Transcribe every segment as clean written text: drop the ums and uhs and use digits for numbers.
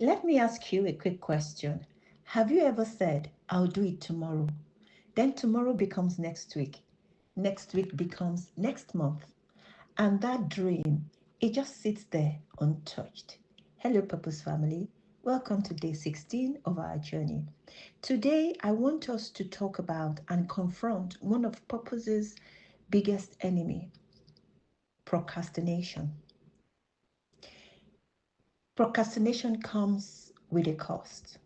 Let me ask you a quick question. Have you ever said, I'll do it tomorrow? Then tomorrow becomes next week becomes next month, and that dream, it just sits there untouched. Hello, Purpose Family. Welcome to day 16 of our journey. Today, I want us to talk about and confront one of Purpose's biggest enemy, procrastination. Procrastination comes with a cost.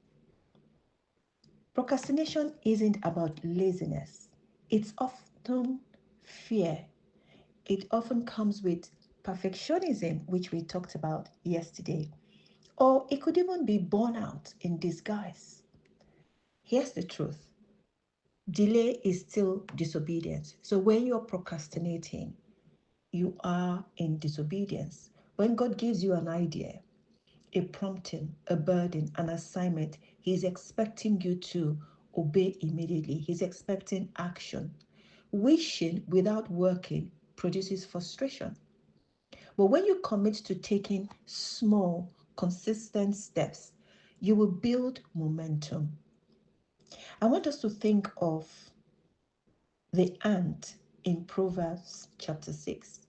Procrastination isn't about laziness. It's often fear. It often comes with perfectionism, which we talked about yesterday. Or it could even be burnout in disguise. Here's the truth: delay is still disobedience. So when you're procrastinating, you are in disobedience. When God gives you an idea, a prompting, a burden, an assignment, He's expecting you to obey immediately. He's expecting action. Wishing without working produces frustration. But when you commit to taking small, consistent steps, you will build momentum. I want us to think of the ant in Proverbs chapter 6.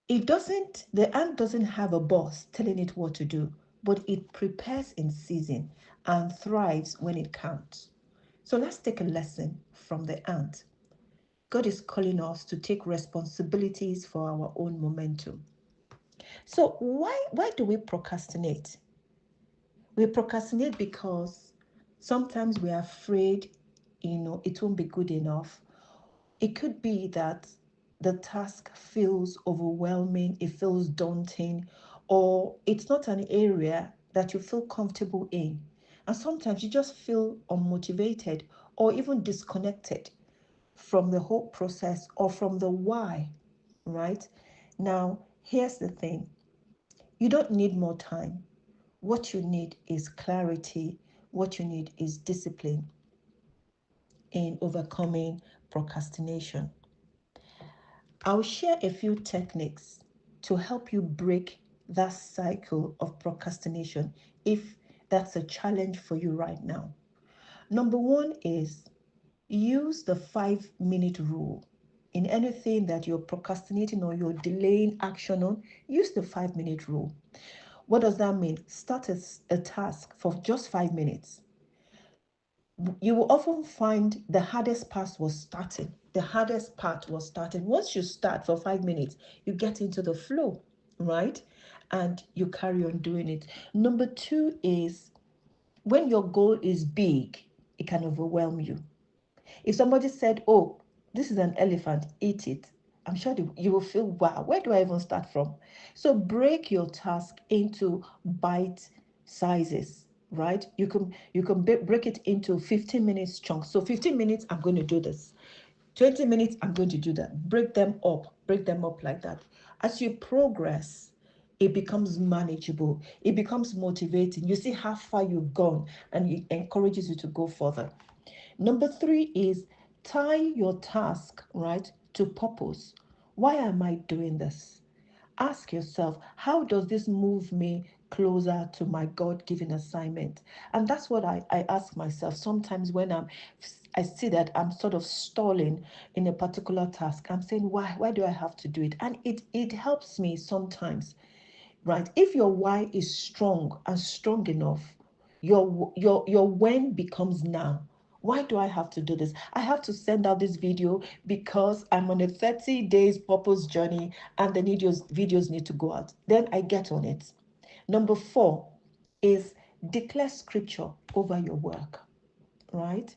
The ant doesn't have a boss telling it what to do, but it prepares in season and thrives when it counts. So let's take a lesson from the ant. God is calling us to take responsibilities for our own momentum. So why do we procrastinate? We procrastinate because sometimes we're afraid, it won't be good enough. It could be that the task feels overwhelming, it feels daunting, or it's not an area that you feel comfortable in. And sometimes you just feel unmotivated or even disconnected from the whole process or from the why, right? Now, here's the thing: you don't need more time. What you need is clarity. What you need is discipline in overcoming procrastination. I'll share a few techniques to help you break that cycle of procrastination if that's a challenge for you right now. Number one is use the 5-minute rule. In anything that you're procrastinating or you're delaying action on, use the 5-minute rule. What does that mean? Start a task for just 5 minutes. You will often find the hardest part was starting. The hardest part was starting. Once you start for 5 minutes, you get into the flow, right? And you carry on doing it. Number two is when your goal is big, it can overwhelm you. If somebody said, oh, this is an elephant, eat it, I'm sure you will feel, wow, where do I even start from? So break your task into bite sizes, right? You can break it into 15 minutes chunks. So 15 minutes, I'm going to do this. 20 minutes, I'm going to do that. Break them up like that. As you progress, it becomes manageable. It becomes motivating. You see how far you've gone, and it encourages you to go further. Number three is tie your task, right, to purpose. Why am I doing this? Ask yourself, how does this move me closer to my God-given assignment? And that's what I ask myself sometimes when I see that I'm sort of stalling in a particular task. I'm saying, why do I have to do it? And it helps me sometimes, right? If your why is strong and strong enough, your when becomes now. Why do I have to do this? I have to send out this video because I'm on a 30 days purpose journey and the videos need to go out. Then I get on it. Number four is declare scripture over your work, right?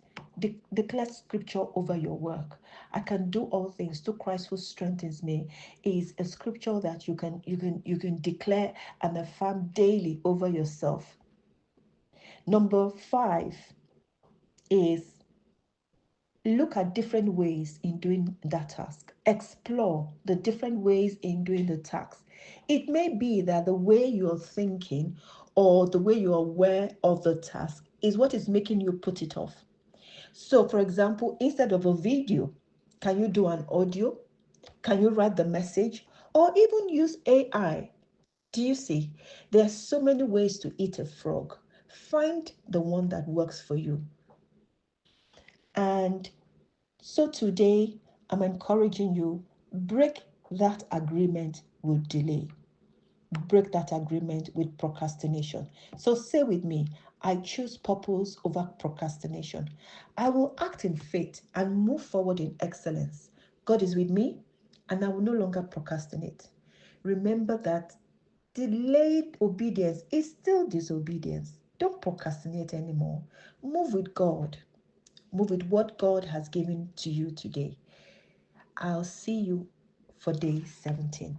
Declare scripture over your work. I can do all things through Christ who strengthens me is a scripture that you can declare and affirm daily over yourself. Number five is look at different ways in doing that task. Explore the different ways in doing the task. It may be that the way you're thinking or the way you're aware of the task is what is making you put it off. So, for example, instead of a video, can you do an audio? Can you write the message? Or even use AI Do you see? There are so many ways to eat a frog. Find the one that works for you. And so today, I'm encouraging you, break that agreement with delay. Break that agreement with procrastination. So say with me, I choose purpose over procrastination. I will act in faith and move forward in excellence. God is with me, and I will no longer procrastinate. Remember that delayed obedience is still disobedience. Don't procrastinate anymore. Move with God. Move with what God has given to you today. I'll see you for day 17.